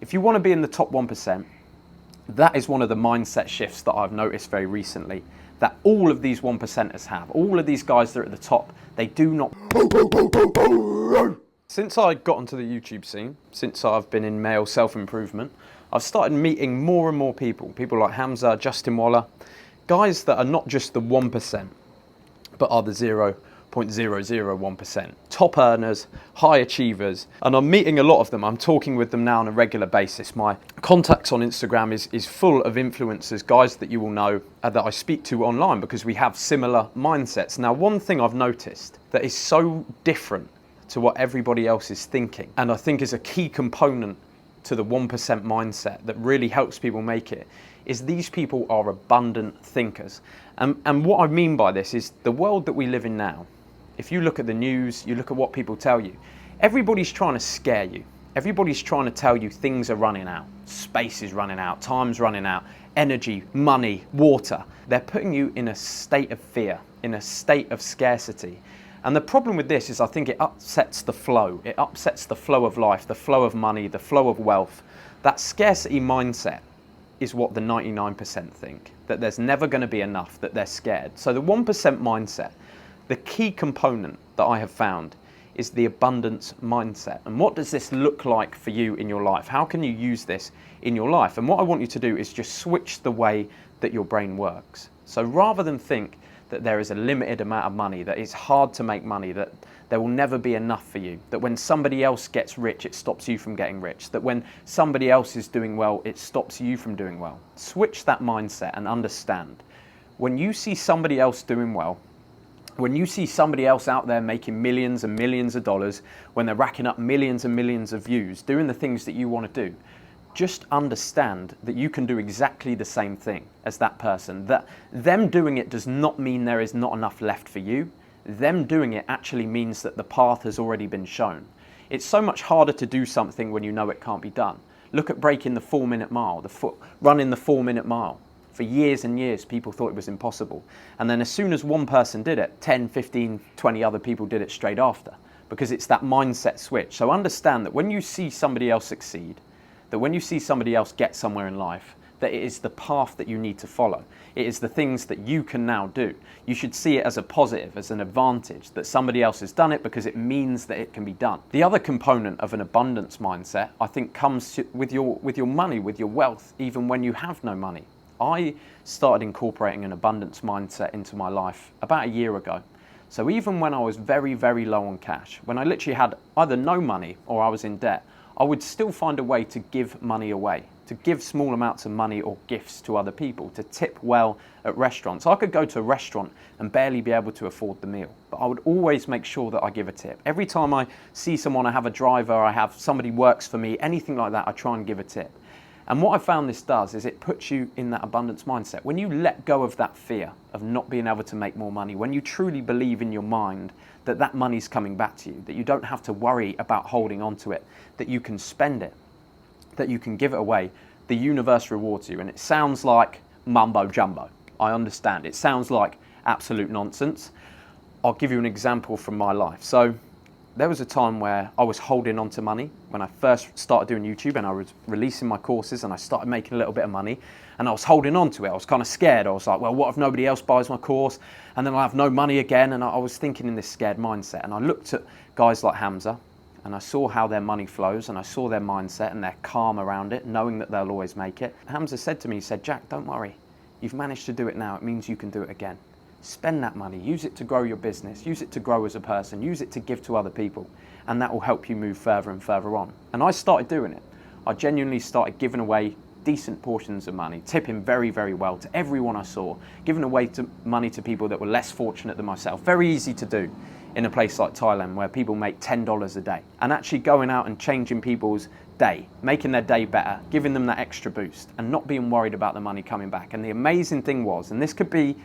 If you want to be in the top 1%, that is one of the mindset shifts that I've noticed very recently, that all of these 1%ers have. All of these guys that are at the top, they do not... Since I got onto the YouTube scene, since I've been in male self-improvement, I've started meeting more and more people like Hamza, Justin Waller, guys that are not just the 1%, but are the 0.001%. Top earners, high achievers, and I'm meeting a lot of them. I'm talking with them now on a regular basis. My contacts on Instagram is full of influencers, guys that you will know that I speak to online because we have similar mindsets. Now, one thing I've noticed that is so different to what everybody else is thinking, and I think is a key component to the 1% mindset that really helps people make it, is these people are abundant thinkers. And what I mean by this is the world that we live in now. If you look at the news, you look at what people tell you, everybody's trying to scare you. Everybody's trying to tell you things are running out, space is running out, time's running out, energy, money, water. They're putting you in a state of fear, in a state of scarcity. And the problem with this is I think it upsets the flow. It upsets the flow of life, the flow of money, the flow of wealth. That scarcity mindset is what the 99% think, that there's never going to be enough, that they're scared. So the 1% mindset, the key component that I have found is the abundance mindset. And what does this look like for you in your life? How can you use this in your life? And what I want you to do is just switch the way that your brain works. So rather than think that there is a limited amount of money, that it's hard to make money, that there will never be enough for you, that when somebody else gets rich, it stops you from getting rich, that when somebody else is doing well, it stops you from doing well. Switch that mindset and understand. When you see somebody else doing well, when you see somebody else out there making millions and millions of dollars, when they're racking up millions and millions of views, doing the things that you want to do, just understand that you can do exactly the same thing as that person. That them doing it does not mean there is not enough left for you. Them doing it actually means that the path has already been shown. It's so much harder to do something when you know it can't be done. Look at breaking the 4-minute mile, running the 4-minute mile. For years and years, people thought it was impossible. And then as soon as one person did it, 10, 15, 20 other people did it straight after, because it's that mindset switch. So understand that when you see somebody else succeed, that when you see somebody else get somewhere in life, that it is the path that you need to follow. It is the things that you can now do. You should see it as a positive, as an advantage, that somebody else has done it because it means that it can be done. The other component of an abundance mindset, I think, comes with your money, with your wealth, even when you have no money. I started incorporating an abundance mindset into my life about a year ago. So even when I was very, very low on cash, when I literally had either no money or I was in debt, I would still find a way to give money away, to give small amounts of money or gifts to other people, to tip well at restaurants. I could go to a restaurant and barely be able to afford the meal, but I would always make sure that I give a tip. Every time I see someone, I have a driver, I have somebody works for me, anything like that, I try and give a tip. And what I found this does is it puts you in that abundance mindset. When you let go of that fear of not being able to make more money, when you truly believe in your mind that that money's coming back to you, that you don't have to worry about holding on to it, that you can spend it, that you can give it away, the universe rewards you. And it sounds like mumbo jumbo. I understand. It sounds like absolute nonsense. I'll give you an example from my life. So there was a time where I was holding on to money when I first started doing YouTube, and I was releasing my courses and I started making a little bit of money, and I was holding on to it. I was kind of scared. I was like, well, what if nobody else buys my course and then I'll have no money again? And I was thinking in this scared mindset, and I looked at guys like Hamza and I saw how their money flows, and I saw their mindset and their calm around it, knowing that they'll always make it. Hamza said to me, he said, Jack, don't worry. You've managed to do it now. It means you can do it again. Spend that money, use it to grow your business, use it to grow as a person, use it to give to other people, and that will help you move further and further on. And I started doing it. I genuinely started giving away decent portions of money, tipping very, very well to everyone I saw, giving away money to people that were less fortunate than myself. Very easy to do in a place like Thailand where people make $10 a day, and actually going out and changing people's day, making their day better, giving them that extra boost and not being worried about the money coming back. And the amazing thing was, and this could be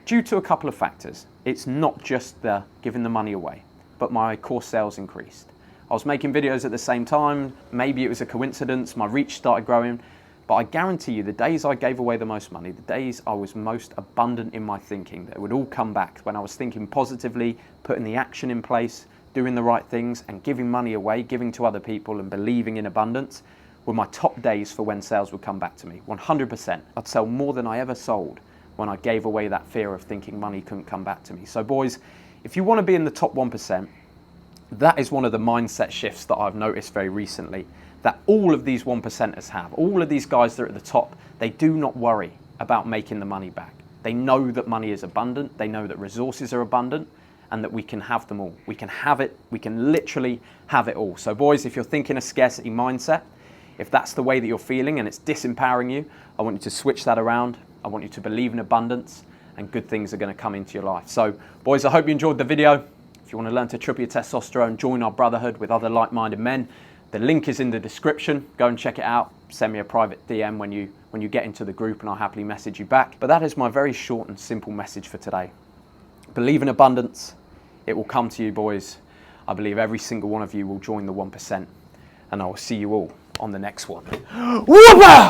due to a couple of factors, it's not just the giving the money away, but my course sales increased. I was making videos at the same time, maybe it was a coincidence, my reach started growing, but I guarantee you the days I gave away the most money, the days I was most abundant in my thinking, that it would all come back when I was thinking positively, putting the action in place, doing the right things and giving money away, giving to other people and believing in abundance, were my top days for when sales would come back to me. 100%. I'd sell more than I ever sold when I gave away that fear of thinking money couldn't come back to me. So boys, if you want to be in the top 1%, that is one of the mindset shifts that I've noticed very recently, that all of these 1%ers have. All of these guys that are at the top, they do not worry about making the money back. They know that money is abundant, they know that resources are abundant, and that we can have them all. We can have it, we can literally have it all. So boys, if you're thinking a scarcity mindset, if that's the way that you're feeling and it's disempowering you, I want you to switch that around. I want you to believe in abundance, and good things are going to come into your life. So boys, I hope you enjoyed the video. If you want to learn to triple your testosterone, join our brotherhood with other like-minded men. The link is in the description. Go and check it out. Send me a private DM when you get into the group, and I'll happily message you back. But that is my very short and simple message for today. Believe in abundance. It will come to you, boys. I believe every single one of you will join the 1%, and I will see you all on the next one. Whoopah!